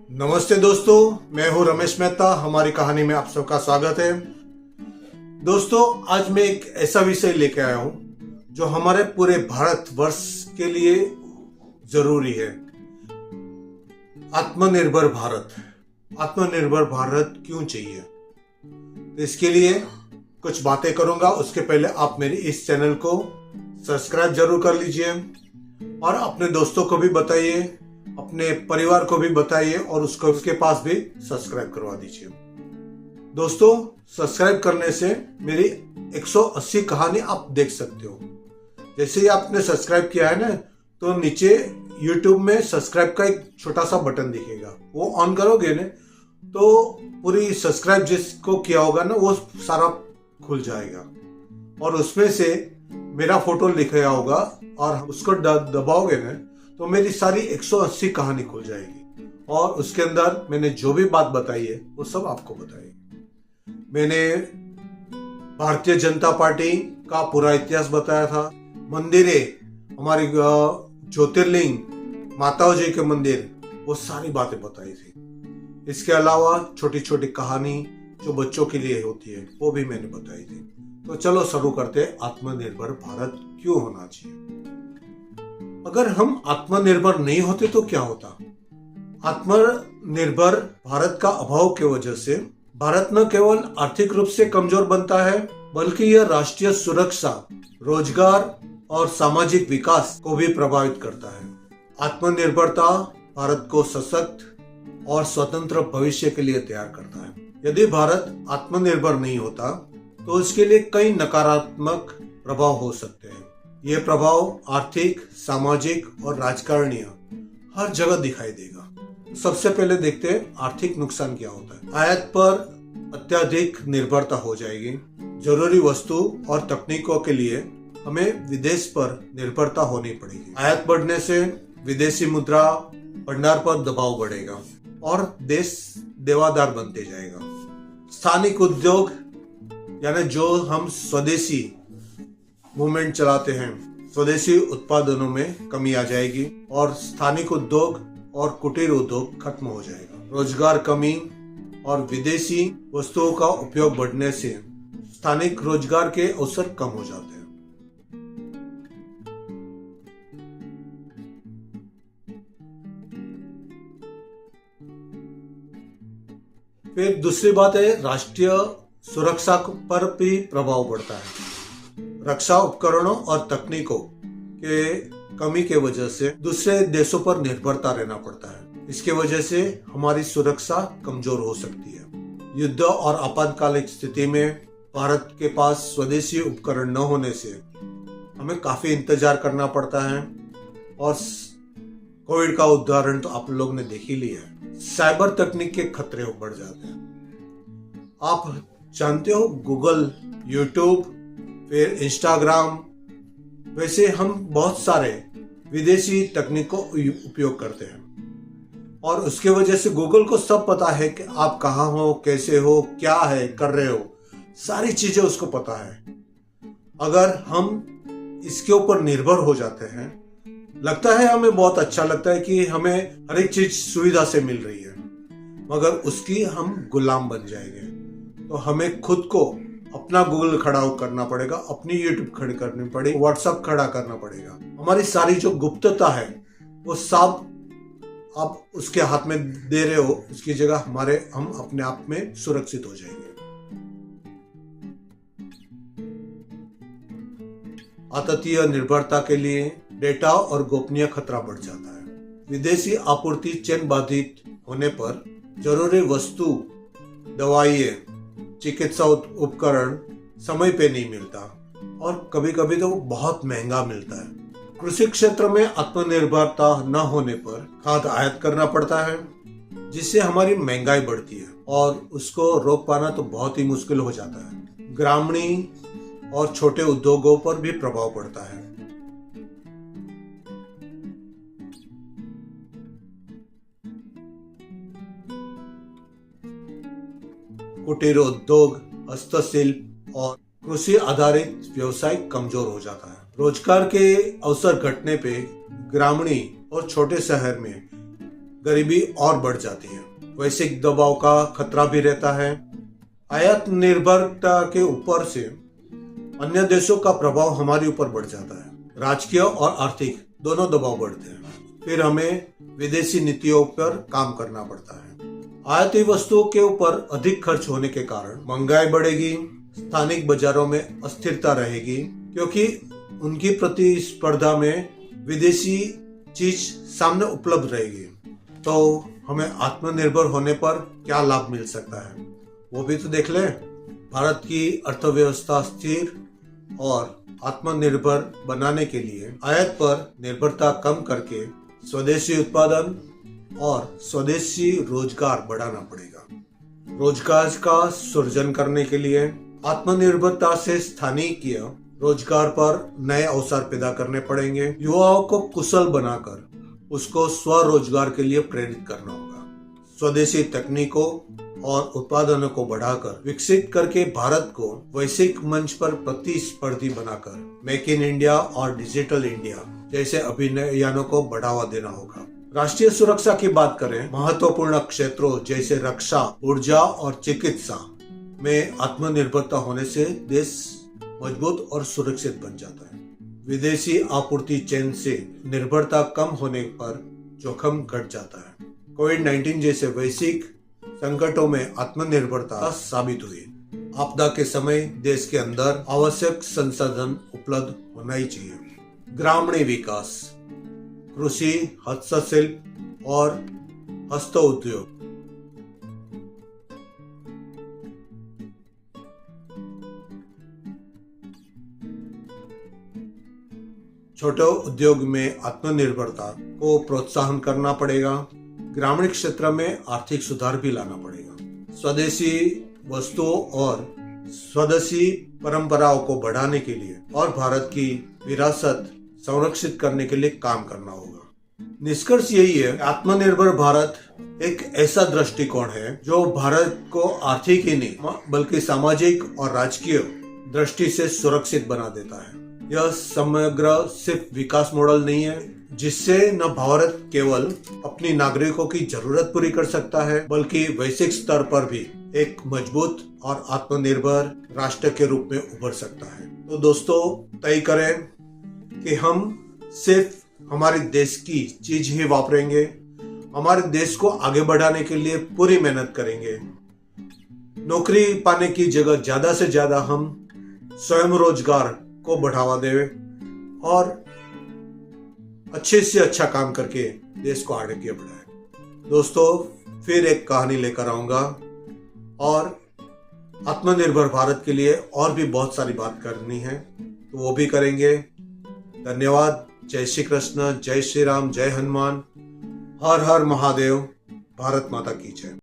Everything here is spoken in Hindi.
नमस्ते दोस्तों, मैं हूं रमेश मेहता। हमारी कहानी में आप सबका स्वागत है। दोस्तों, आज मैं एक ऐसा विषय लेके आया हूं जो हमारे पूरे भारतवर्ष के लिए जरूरी है। आत्मनिर्भर भारत। आत्मनिर्भर भारत क्यों चाहिए, तो इसके लिए कुछ बातें करूंगा। उसके पहले आप मेरे इस चैनल को सब्सक्राइब जरूर कर लीजिए और अपने दोस्तों को भी बताइए, अपने परिवार को भी बताइए और उसके पास भी सब्सक्राइब करवा दीजिए। दोस्तों, सब्सक्राइब करने से मेरी 180 कहानी आप देख सकते हो। जैसे ही आपने सब्सक्राइब किया है ना, तो नीचे YouTube में सब्सक्राइब का एक छोटा सा बटन दिखेगा, वो ऑन करोगे ना तो पूरी सब्सक्राइब जिसको किया होगा ना वो सारा खुल जाएगा और उसमें से मेरा फोटो लिखा होगा और उसको दबाओगे ना तो मेरी सारी 180 कहानी खुल जाएगी और उसके अंदर मैंने जो भी बात बताई है वो सब आपको बताएगी। मैंने भारतीय जनता पार्टी का पूरा इतिहास बताया था, मंदिरें, हमारी ज्योतिर्लिंग, माताओं जी के मंदिर, वो सारी बातें बताई थी। इसके अलावा छोटी छोटी कहानी जो बच्चों के लिए होती है वो भी मैंने बताई थी। तो चलो शुरू करते हैं। आत्मनिर्भर भारत क्यों होना चाहिए? अगर हम आत्मनिर्भर नहीं होते तो क्या होता? आत्मनिर्भर भारत का अभाव की वजह से भारत न केवल आर्थिक रूप से कमजोर बनता है बल्कि यह राष्ट्रीय सुरक्षा, रोजगार और सामाजिक विकास को भी प्रभावित करता है। आत्मनिर्भरता भारत को सशक्त और स्वतंत्र भविष्य के लिए तैयार करता है। यदि भारत आत्मनिर्भर नहीं होता तो इसके लिए कई नकारात्मक प्रभाव हो सकते हैं। ये प्रभाव आर्थिक, सामाजिक और राजकारणीय हर जगह दिखाई देगा। सबसे पहले देखते हैं आर्थिक नुकसान क्या होता है। आयात पर अत्यधिक निर्भरता हो जाएगी। जरूरी वस्तु और तकनीकों के लिए हमें विदेश पर निर्भरता होनी पड़ेगी। आयात बढ़ने से विदेशी मुद्रा भंडार पर दबाव बढ़ेगा और देश देवादार बनते जाएगा। स्थानिक उद्योग यानी जो हम स्वदेशी मूवमेंट चलाते हैं, स्वदेशी उत्पादनों में कमी आ जाएगी और स्थानिक उद्योग और कुटीर उद्योग खत्म हो जाएगा। रोजगार कमी और विदेशी वस्तुओं का उपयोग बढ़ने से स्थानिक रोजगार के अवसर कम हो जाते हैं। फिर दूसरी बात है, राष्ट्रीय सुरक्षा पर भी प्रभाव पड़ता है। रक्षा उपकरणों और तकनीकों के कमी के वजह से दूसरे देशों पर निर्भरता रहना पड़ता है। इसके वजह से हमारी सुरक्षा कमजोर हो सकती है। युद्ध और आपातकालिक स्थिति में भारत के पास स्वदेशी उपकरण न होने से हमें काफी इंतजार करना पड़ता है और कोविड का उदाहरण तो आप लोग ने देख ही लिया है। साइबर तकनीक के खतरे बढ़ जाते हैं। आप जानते हो, गूगल, यूट्यूब, फिर इंस्टाग्राम, वैसे हम बहुत सारे विदेशी तकनीक को उपयोग करते हैं और उसके वजह से गूगल को सब पता है कि आप कहाँ हो, कैसे हो, क्या है कर रहे हो, सारी चीजें उसको पता है। अगर हम इसके ऊपर निर्भर हो जाते हैं, लगता है हमें बहुत अच्छा लगता है कि हमें हर एक चीज सुविधा से मिल रही है, मगर उसकी हम गुलाम बन जाएंगे। तो हमें खुद को अपना गूगल खड़ा करना पड़ेगा, अपनी यूट्यूब खड़ी करनी पड़ेगी, व्हाट्सएप खड़ा करना पड़ेगा। हमारी सारी जो गुप्तता है वो सब आप उसके हाथ में दे रहे हो, उसकी जगह हम अपने आप में सुरक्षित हो जाएंगे। आततीय निर्भरता के लिए डेटा और गोपनीय खतरा बढ़ जाता है। विदेशी आपूर्ति चेन बाधित होने पर जरूरी वस्तु, दवाइयाँ, चिकित्सा उपकरण समय पे नहीं मिलता और कभी कभी तो बहुत महंगा मिलता है। कृषि क्षेत्र में आत्मनिर्भरता न होने पर खाद आयात करना पड़ता है, जिससे हमारी महंगाई बढ़ती है और उसको रोक पाना तो बहुत ही मुश्किल हो जाता है। ग्रामीण और छोटे उद्योगों पर भी प्रभाव पड़ता है। कुटीर उद्योग, हस्तशिल्प और कृषि आधारित व्यवसाय कमजोर हो जाता है। रोजगार के अवसर घटने पे ग्रामीण और छोटे शहर में गरीबी और बढ़ जाती है। वैश्विक दबाव का खतरा भी रहता है। आयात निर्भरता के ऊपर से अन्य देशों का प्रभाव हमारे ऊपर बढ़ जाता है। राजकीय और आर्थिक दोनों दबाव बढ़ते हैं। फिर हमें विदेशी नीतियों पर काम करना पड़ता है। आयाती वस्तुओं के ऊपर अधिक खर्च होने के कारण महंगाई बढ़ेगी, स्थानिक बाजारों में अस्थिरता रहेगी, क्योंकि उनकी प्रतिस्पर्धा में विदेशी चीज सामने उपलब्ध रहेगी। तो हमें आत्मनिर्भर होने पर क्या लाभ मिल सकता है वो भी तो देख लें। भारत की अर्थव्यवस्था स्थिर और आत्मनिर्भर बनाने के लिए आयात पर निर्भरता कम करके स्वदेशी उत्पादन और स्वदेशी रोजगार बढ़ाना पड़ेगा। रोजगार का सृजन करने के लिए आत्मनिर्भरता से स्थानीय रोजगार पर नए अवसर पैदा करने पड़ेंगे। युवाओं को कुशल बनाकर उसको स्वरोजगार के लिए प्रेरित करना होगा। स्वदेशी तकनीकों और उत्पादनों को बढ़ाकर विकसित करके भारत को वैश्विक मंच पर प्रतिस्पर्धी बनाकर मेक इन इंडिया और डिजिटल इंडिया जैसे अभियानों को बढ़ावा देना होगा। राष्ट्रीय सुरक्षा की बात करें, महत्वपूर्ण क्षेत्रों जैसे रक्षा, ऊर्जा और चिकित्सा में आत्मनिर्भरता होने से देश मजबूत और सुरक्षित बन जाता है। विदेशी आपूर्ति चेन से निर्भरता कम होने पर जोखिम घट जाता है। कोविड-19 जैसे वैश्विक संकटों में आत्मनिर्भरता साबित हुई। आपदा के समय देश के अंदर आवश्यक संसाधन उपलब्ध होना ही चाहिए। ग्रामीण विकास, कृषि, हस्तशिल्प और हस्त उद्योग, छोटे उद्योग में आत्मनिर्भरता को प्रोत्साहन करना पड़ेगा। ग्रामीण क्षेत्र में आर्थिक सुधार भी लाना पड़ेगा। स्वदेशी वस्तुओं और स्वदेशी परंपराओं को बढ़ाने के लिए और भारत की विरासत संरक्षित करने के लिए काम करना होगा। निष्कर्ष यही है, आत्मनिर्भर भारत एक ऐसा दृष्टिकोण है जो भारत को आर्थिक ही नहीं बल्कि सामाजिक और राजकीय दृष्टि से सुरक्षित बना देता है। यह समग्र सिर्फ विकास मॉडल नहीं है जिससे न भारत केवल अपनी नागरिकों की जरूरत पूरी कर सकता है बल्कि वैश्विक स्तर पर भी एक मजबूत और आत्मनिर्भर राष्ट्र के रूप में उभर सकता है। तो दोस्तों, तय करें कि हम सिर्फ हमारे देश की चीज ही वापरेंगे, हमारे देश को आगे बढ़ाने के लिए पूरी मेहनत करेंगे। नौकरी पाने की जगह ज्यादा से ज्यादा हम स्वयं रोजगार को बढ़ावा दें और अच्छे से अच्छा काम करके देश को आगे बढ़ाएं। दोस्तों, फिर एक कहानी लेकर आऊंगा और आत्मनिर्भर भारत के लिए और भी बहुत सारी बात करनी है तो वो भी करेंगे। धन्यवाद। जय श्री कृष्ण, जय श्री राम, जय हनुमान, हर हर महादेव, भारत माता की जय।